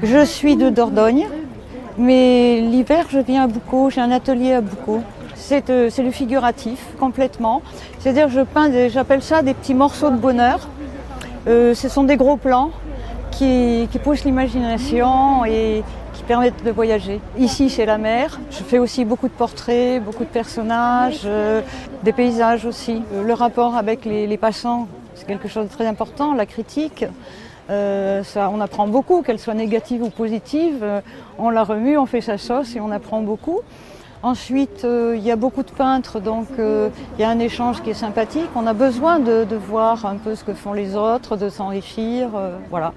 Je suis de Dordogne, mais l'hiver je viens à Boucau, j'ai un atelier à Boucau. C'est du figuratif complètement, c'est-à-dire je peins, j'appelle ça des petits morceaux de bonheur. Ce sont des gros plans qui poussent l'imagination et qui permettent de voyager. Ici c'est la mer, je fais aussi beaucoup de portraits, beaucoup de personnages, des paysages aussi. Le rapport avec les passants, c'est quelque chose de très important, la critique. Ça, on apprend beaucoup, qu'elle soit négative ou positive, on la remue, on fait sa sauce et on apprend beaucoup. Ensuite, il y a beaucoup de peintres, donc il y a un échange qui est sympathique. On a besoin de voir un peu ce que font les autres, de s'enrichir, voilà.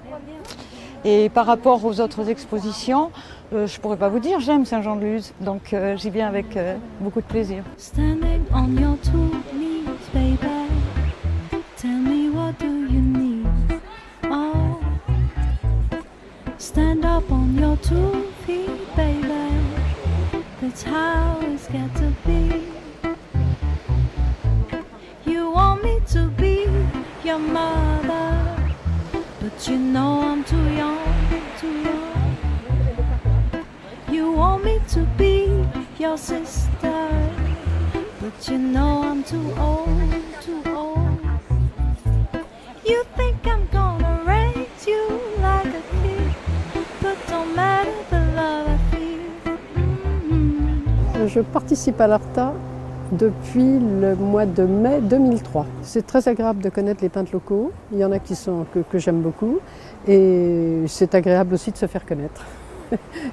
Et par rapport aux autres expositions, je ne pourrais pas vous dire, j'aime Saint-Jean-de-Luz, donc j'y viens avec beaucoup de plaisir. Standing on your two knees, baby, tell me what do you need? Oh, stand up on your 2 feet, baby, that's how it's got to be. You want me to be your mother, but you know I'm too young, too young. You want me to be your sister, but you know I'm too old, too old. You think I'm gonna raise you like a kid, but don't matter the love I feel. Je participe à l'ARTA depuis le mois de mai 2003. C'est très agréable de connaître les peintres locaux. Il y en a que j'aime beaucoup et c'est agréable aussi de se faire connaître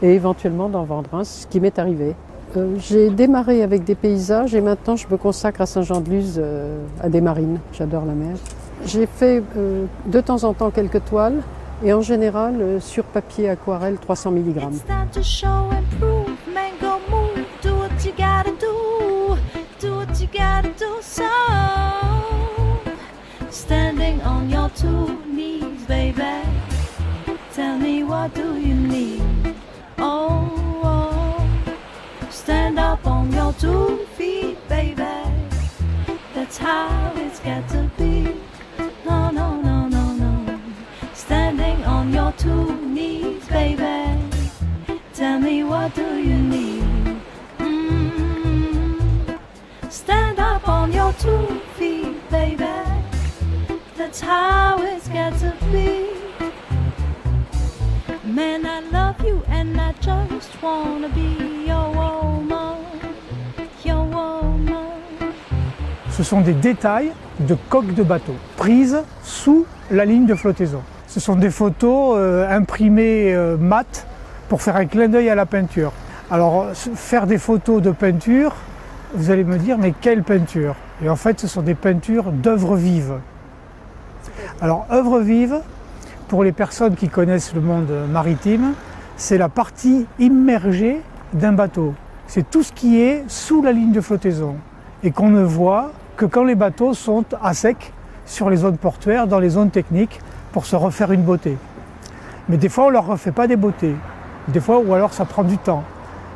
et éventuellement d'en vendre un, ce qui m'est arrivé. J'ai démarré avec des paysages et maintenant je me consacre à Saint-Jean-de-Luz, à des marines. J'adore la mer. J'ai fait de temps en temps quelques toiles et en général sur papier aquarelle 300 mg. Standing on your 2 knees, baby, tell me what do you need? Oh, oh. Stand up on your 2 feet, baby, that's how it's got to be. No, no, no, no, no. Standing on your 2 knees, baby, tell me what do you need? Stand up on your 2 feet, baby, that's how it's got to be. Man, I love you and I just wanna be your woman, your woman. Ce sont des détails de coques de bateau prises sous la ligne de flottaison. Ce sont des photos imprimées mat pour faire un clin d'œil à la peinture. Alors faire des photos de peinture, vous allez me dire mais quelle peinture? Et en fait ce sont des peintures d'œuvres vives. Alors œuvres vives, pour les personnes qui connaissent le monde maritime, c'est la partie immergée d'un bateau. C'est tout ce qui est sous la ligne de flottaison et qu'on ne voit que quand les bateaux sont à sec sur les zones portuaires, dans les zones techniques, pour se refaire une beauté. Mais des fois on ne leur refait pas des beautés, des fois ou alors ça prend du temps.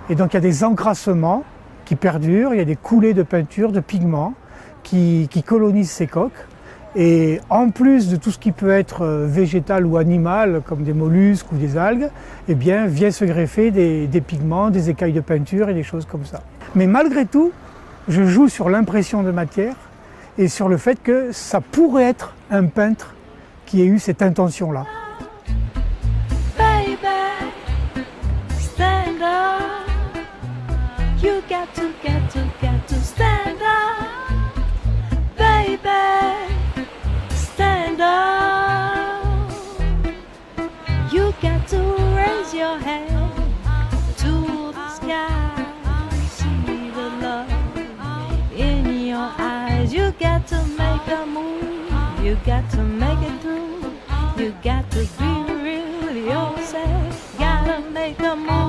Et donc il y a des encrassements qui perdurent, il y a des coulées de peinture, de pigments qui colonisent ces coques. Et en plus de tout ce qui peut être végétal ou animal, comme des mollusques ou des algues, eh bien, vient se greffer des pigments, des écailles de peinture et des choses comme ça. Mais malgré tout, je joue sur l'impression de matière et sur le fait que ça pourrait être un peintre qui ait eu cette intention-là. Baby, stand up. You got to stand up. Baby, stand up. You got to raise your head to the sky. See the love in your eyes. You got to make a move. You got to make it through. You got to be real with yourself. Gotta make a move.